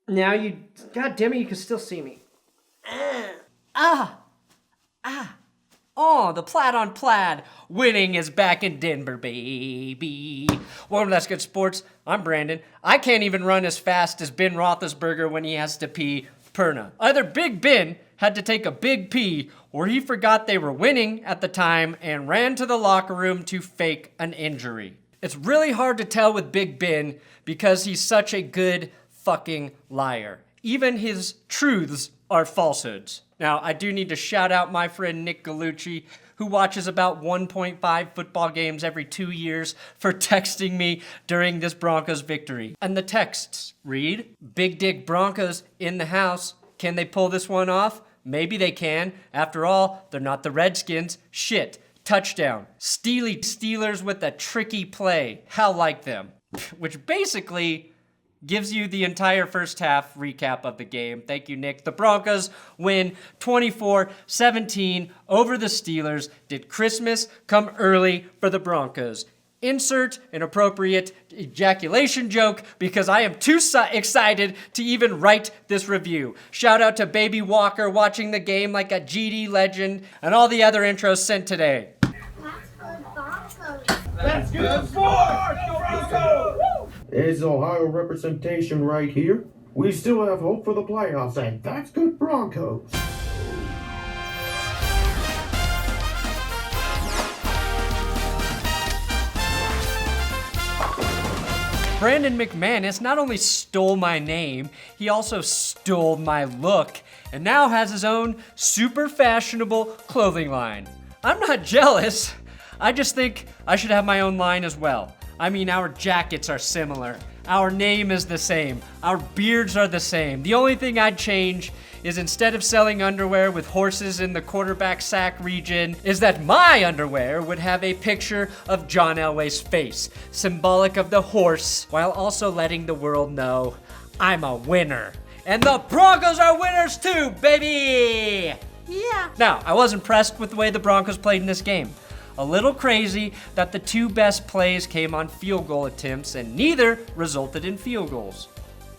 Now you... God damn it, you can still see me. Oh, the plaid on plaid. Winning is back in Denver, baby. Welcome to That's Good Sports. I'm Brandon. I can't even run as fast as Ben Roethlisberger when he has to pee Perna. Either Big Ben had to take a big pee, or he forgot they were winning at the time and ran to the locker room to fake an injury. It's really hard to tell with Big Ben because he's such a good fucking liar. Even his truths are falsehoods. Now, I do need to shout out my friend Nick Gallucci, who watches about 1.5 football games every 2 years, for texting me during this Broncos victory. And the texts read, Big Dick Broncos in the house. Can they pull this one off? Maybe they can. After all, they're not the Redskins. Shit. Touchdown. Steely Steelers with a tricky play. How like them? Which basically gives you the entire first half recap of the game. Thank you, Nick. The Broncos win 24-17 over the Steelers. Did Christmas come early for the Broncos? Insert an appropriate ejaculation joke because I am too excited to even write this review. Shout out to Baby Walker watching the game like a GD legend and all the other intros sent today. That's good sports! Go Broncos! There's Ohio representation right here. We still have hope for the playoffs, and that's good Broncos. Brandon McManus not only stole my name, he also stole my look, and now has his own super fashionable clothing line. I'm not jealous. I just think I should have my own line as well. I mean, our jackets are similar. Our name is the same. Our beards are the same. The only thing I'd change is instead of selling underwear with horses in the quarterback sack region, is that my underwear would have a picture of John Elway's face, symbolic of the horse, while also letting the world know I'm a winner. And the Broncos are winners too, baby! Yeah. Now, I was impressed with the way the Broncos played in this game. A little crazy that the two best plays came on field goal attempts and neither resulted in field goals.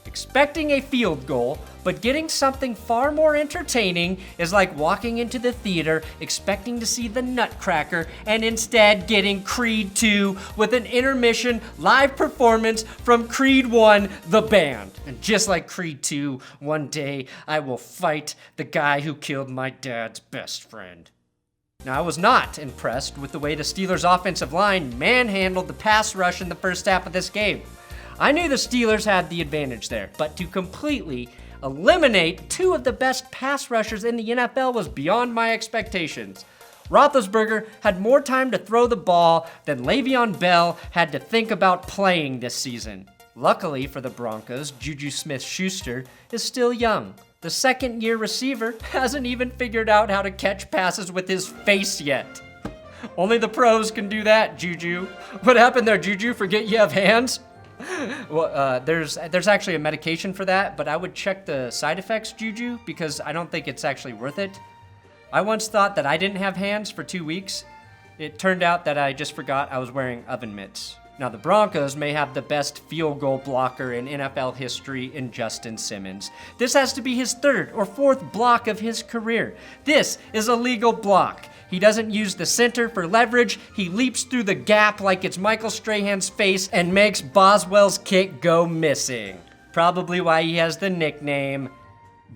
Expecting a field goal, but getting something far more entertaining is like walking into the theater expecting to see the Nutcracker and instead getting Creed 2 with an intermission live performance from Creed 1, the band. And just like Creed 2, one day I will fight the guy who killed my dad's best friend. Now, I was not impressed with the way the Steelers' offensive line manhandled the pass rush in the first half of this game. I knew the Steelers had the advantage there, but to completely eliminate two of the best pass rushers in the NFL was beyond my expectations. Roethlisberger had more time to throw the ball than Le'Veon Bell had to think about playing this season. Luckily for the Broncos, JuJu Smith-Schuster is still young. The second-year receiver hasn't even figured out how to catch passes with his face yet. Only the pros can do that, JuJu. What happened there, JuJu? Forget you have hands? Well, there's actually a medication for that, but I would check the side effects, JuJu, because I don't think it's actually worth it. I once thought that I didn't have hands for 2 weeks. It turned out that I just forgot I was wearing oven mitts. Now, the Broncos may have the best field goal blocker in NFL history in Justin Simmons. This has to be his third or fourth block of his career. This is a legal block. He doesn't use the center for leverage. He leaps through the gap like it's Michael Strahan's face and makes Boswell's kick go missing. Probably why he has the nickname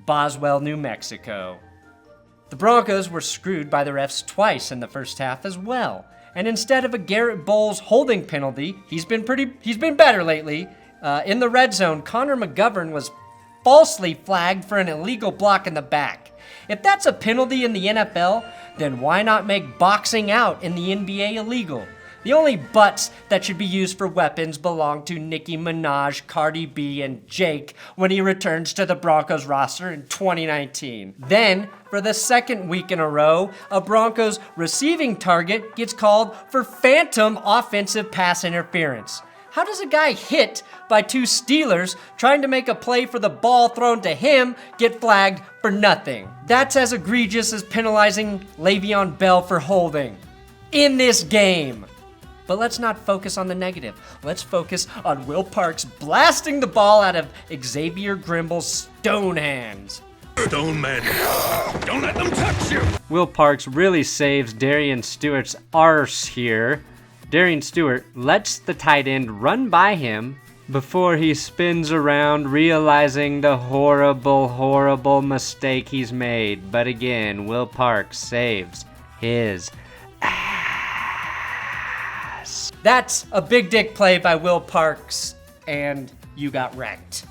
Boswell, New Mexico. The Broncos were screwed by the refs twice in the first half as well. And instead of a Garrett Bowles holding penalty, he's been better lately. In the red zone, Connor McGovern was falsely flagged for an illegal block in the back. If that's a penalty in the NFL, then why not make boxing out in the NBA illegal? The only butts that should be used for weapons belong to Nicki Minaj, Cardi B, and Jake when he returns to the Broncos roster in 2019. Then, for the second week in a row, a Broncos receiving target gets called for phantom offensive pass interference. How does a guy hit by two Steelers trying to make a play for the ball thrown to him get flagged for nothing? That's as egregious as penalizing Le'Veon Bell for holding in this game. But let's not focus on the negative. Let's focus on Will Parks blasting the ball out of Xavier Grimble's stone hands. Stone man, don't let them touch you. Will Parks really saves Darian Stewart's arse here. Darian Stewart lets the tight end run by him before he spins around, realizing the horrible mistake he's made. But again, Will Parks saves his ass. That's a big dick play by Will Parks, and you got wrecked.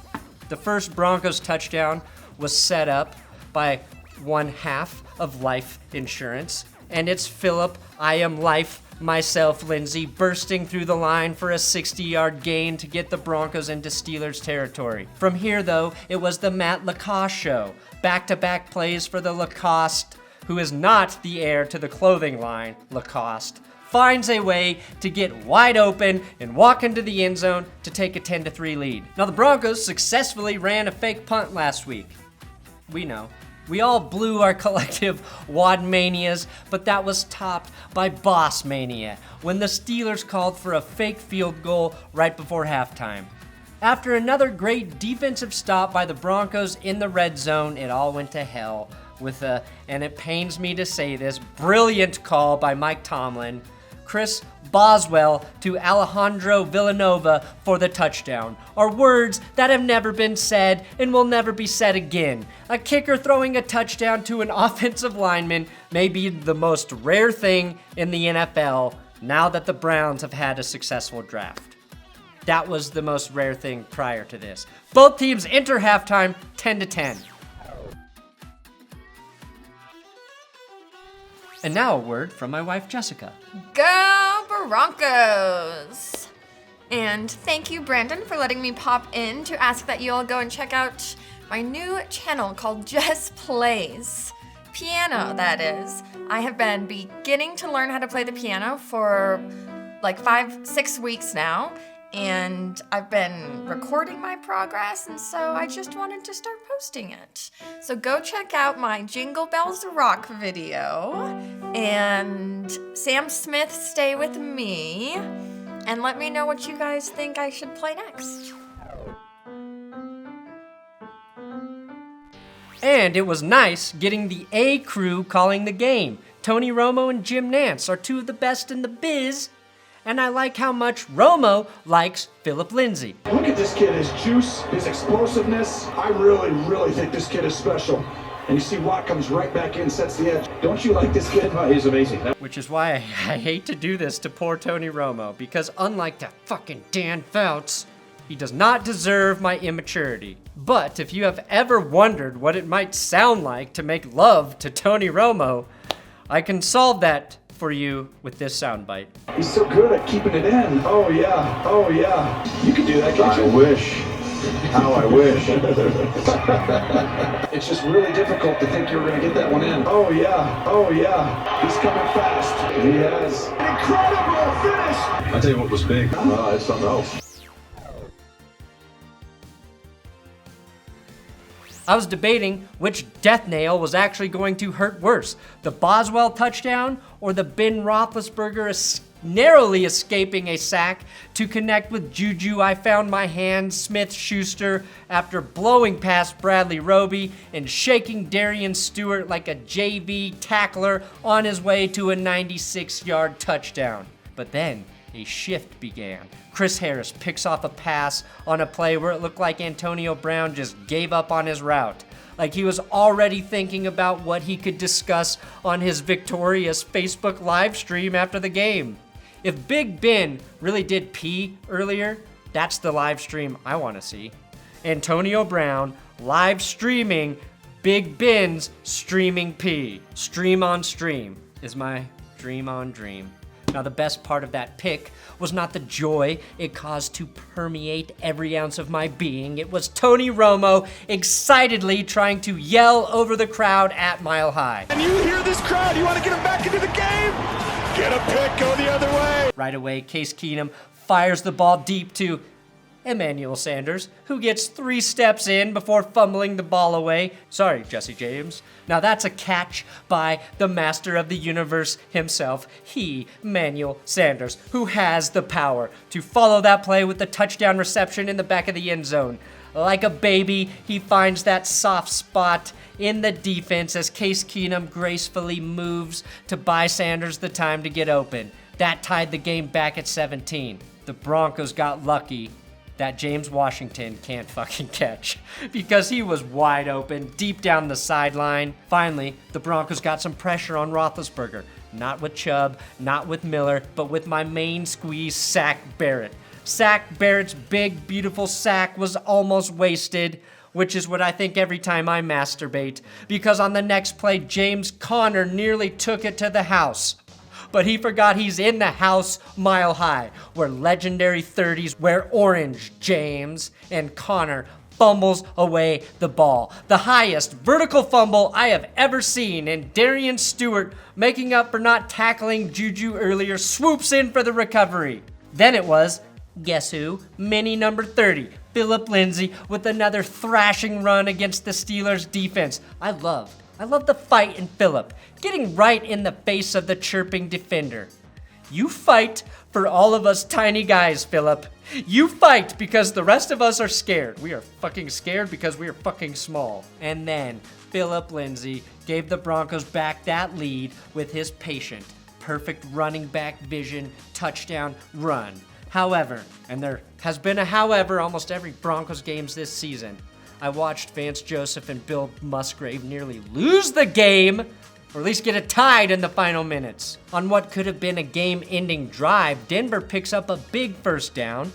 The first Broncos touchdown was set up by 1/2 of life insurance, and it's Phillip, I am life, myself, Lindsay, bursting through the line for a 60-yard gain to get the Broncos into Steelers territory. From here, though, it was the Matt Lacosse show. Back-to-back plays for the Lacoste, who is not the heir to the clothing line, Lacoste, finds a way to get wide open and walk into the end zone to take a 10-3 lead. Now, the Broncos successfully ran a fake punt last week. We know. We all blew our collective wad manias, but that was topped by boss mania when the Steelers called for a fake field goal right before halftime. After another great defensive stop by the Broncos in the red zone, it all went to hell with a, and it pains me to say this, brilliant call by Mike Tomlin, Chris Boswell to Alejandro Villanueva for the touchdown, are words that have never been said and will never be said again. A kicker throwing a touchdown to an offensive lineman may be the most rare thing in the NFL now that the Browns have had a successful draft. That was the most rare thing prior to this. Both teams enter halftime 10-10. And now a word from my wife, Jessica. Go Broncos! And thank you, Brandon, for letting me pop in to ask that you all go and check out my new channel called Jess Plays. Piano, that is. I have been beginning to learn how to play the piano for like 5-6 weeks now, and I've been recording my progress, and so I just wanted to start posting it. So go check out my Jingle Bells Rock video, and Sam Smith, Stay With Me, and let me know what you guys think I should play next. And it was nice getting the A crew calling the game. Tony Romo and Jim Nantz are two of the best in the biz, and I like how much Romo likes Phillip Lindsay. Look at this kid, his juice, his explosiveness. I really think this kid is special. And you see Watt comes right back in, sets the edge. Don't you like this kid? Oh, he's amazing. Which is why I hate to do this to poor Tony Romo, because unlike that fucking Dan Fouts, he does not deserve my immaturity. But if you have ever wondered what it might sound like to make love to Tony Romo, I can solve that for you with this soundbite. He's so good at keeping it in. Oh yeah. You can do that, can't you? I wish. How I wish. It's just really difficult to think you're going to get that one in. Oh yeah. He's coming fast. He has an incredible finish. I tell you what was big. It's something else. I was debating which death nail was actually going to hurt worse, the Boswell touchdown or the Ben Roethlisberger narrowly escaping a sack to connect with JuJu I found my hand Smith-Schuster after blowing past Bradley Roby and shaking Darian Stewart like a JV tackler on his way to a 96-yard touchdown. But then a shift began. Chris Harris picks off a pass on a play where it looked like Antonio Brown just gave up on his route. Like he was already thinking about what he could discuss on his victorious Facebook live stream after the game. If Big Ben really did pee earlier, that's the live stream I want to see. Antonio Brown live streaming Big Ben's streaming pee. Stream on stream is my dream on dream. Now, the best part of that pick was not the joy it caused to permeate every ounce of my being. It was Tony Romo excitedly trying to yell over the crowd at Mile High. And you hear this crowd, you want to get him back into the game? Get a pick, go the other way. Right away, Case Keenum fires the ball deep to Emmanuel Sanders, who gets 3 steps in before fumbling the ball away. Sorry, Jesse James. Now that's a catch by the master of the universe himself, Emmanuel Sanders, who has the power to follow that play with the touchdown reception in the back of the end zone. Like a baby, he finds that soft spot in the defense as Case Keenum gracefully moves to buy Sanders the time to get open. That tied the game back at 17. The Broncos got lucky that James Washington can't fucking catch because he was wide open deep down the sideline. Finally, the Broncos got some pressure on Roethlisberger. Not with Chubb, not with Miller, but with my main squeeze, Shaq Barrett. Shaq Barrett's big, beautiful sack was almost wasted, which is what I think every time I masturbate, because on the next play, James Conner nearly took it to the house. But he forgot he's in the house mile high, where legendary 30s wear orange, James, and Conner fumbles away the ball. The highest vertical fumble I have ever seen, and Darian Stewart, making up for not tackling JuJu earlier, swoops in for the recovery. Then it was, guess who? Mini number 30, Phillip Lindsay, with another thrashing run against the Steelers defense. I love the fight in Phillip, getting right in the face of the chirping defender. You fight for all of us tiny guys, Phillip. You fight because the rest of us are scared. We are fucking scared because we are fucking small. And then Phillip Lindsay gave the Broncos back that lead with his patient, perfect running back vision touchdown run. However, and there has been a however almost every Broncos games this season, I watched Vance Joseph and Bill Musgrave nearly lose the game, or at least get it tied in the final minutes. On what could have been a game-ending drive, Denver picks up a big first down,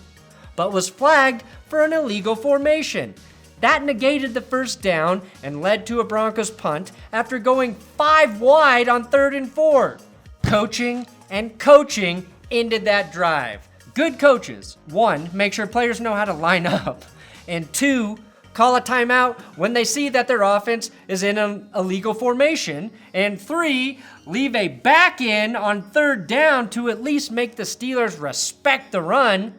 but was flagged for an illegal formation. That negated the first down and led to a Broncos punt after going 5 wide on 3rd and 4. Coaching and coaching ended that drive. Good coaches, 1, make sure players know how to line up, and 2, call a timeout when they see that their offense is in an illegal formation, and 3, leave a back in on 3rd down to at least make the Steelers respect the run.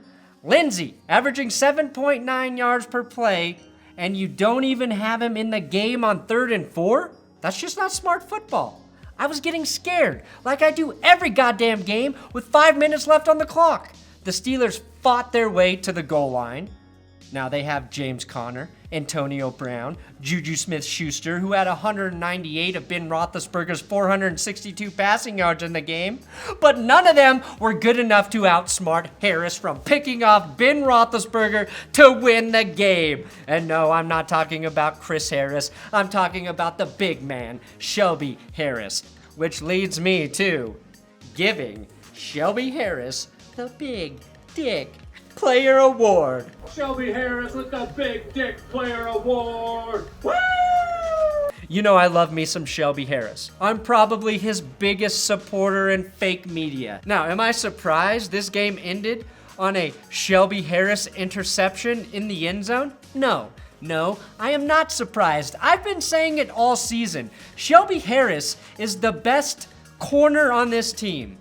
Lindsay, averaging 7.9 yards per play, and you don't even have him in the game on 3rd and 4? That's just not smart football. I was getting scared, like I do every goddamn game with 5 minutes left on the clock. The Steelers fought their way to the goal line. Now they have James Conner, Antonio Brown, JuJu Smith-Schuster, who had 198 of Ben Roethlisberger's 462 passing yards in the game, but none of them were good enough to outsmart Harris from picking off Ben Roethlisberger to win the game. And no, I'm not talking about Chris Harris. I'm talking about the big man, Shelby Harris, which leads me to giving Shelby Harris the Big Dick Player Award. Shelby Harris with the Big Dick Player Award. Woo! You know I love me some Shelby Harris. I'm probably his biggest supporter in fake media. Now, am I surprised this game ended on a Shelby Harris interception in the end zone? No, I am not surprised. I've been saying it all season. Shelby Harris is the best corner on this team.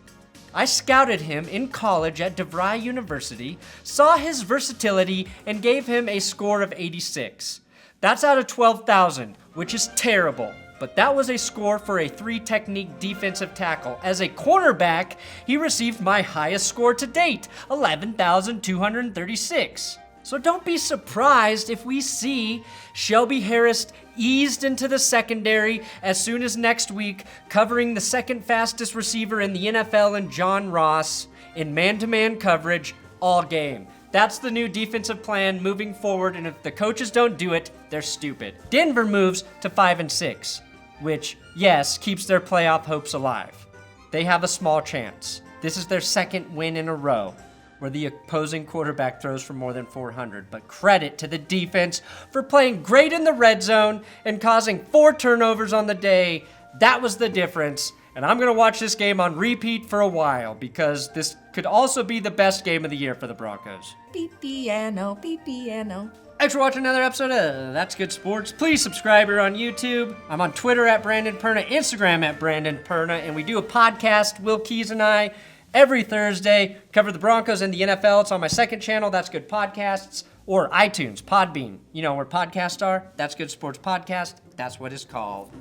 I scouted him in college at DeVry University, saw his versatility, and gave him a score of 86. That's out of 12,000, which is terrible, but that was a score for a 3-technique defensive tackle. As a cornerback, he received my highest score to date, 11,236. So don't be surprised if we see Shelby Harris eased into the secondary as soon as next week, covering the second fastest receiver in the NFL in John Ross in man-to-man coverage all game. That's the new defensive plan moving forward, and if the coaches don't do it, they're stupid. Denver moves to 5-6, which, yes, keeps their playoff hopes alive. They have a small chance. This is their second win in a row, where the opposing quarterback throws for more than 400. But credit to the defense for playing great in the red zone and causing 4 turnovers on the day. That was the difference. And I'm going to watch this game on repeat for a while because this could also be the best game of the year for the Broncos. Beep piano, beep piano. Thanks for watching another episode of That's Good Sports. Please subscribe here on YouTube. I'm on Twitter at Brandon Perna, Instagram at Brandon Perna, and we do a podcast, Will Keys and I, every Thursday. Cover the Broncos and the NFL. It's on my second channel, That's Good Podcasts, or iTunes, Podbean. You know where podcasts are? That's Good Sports Podcast. That's what it's called.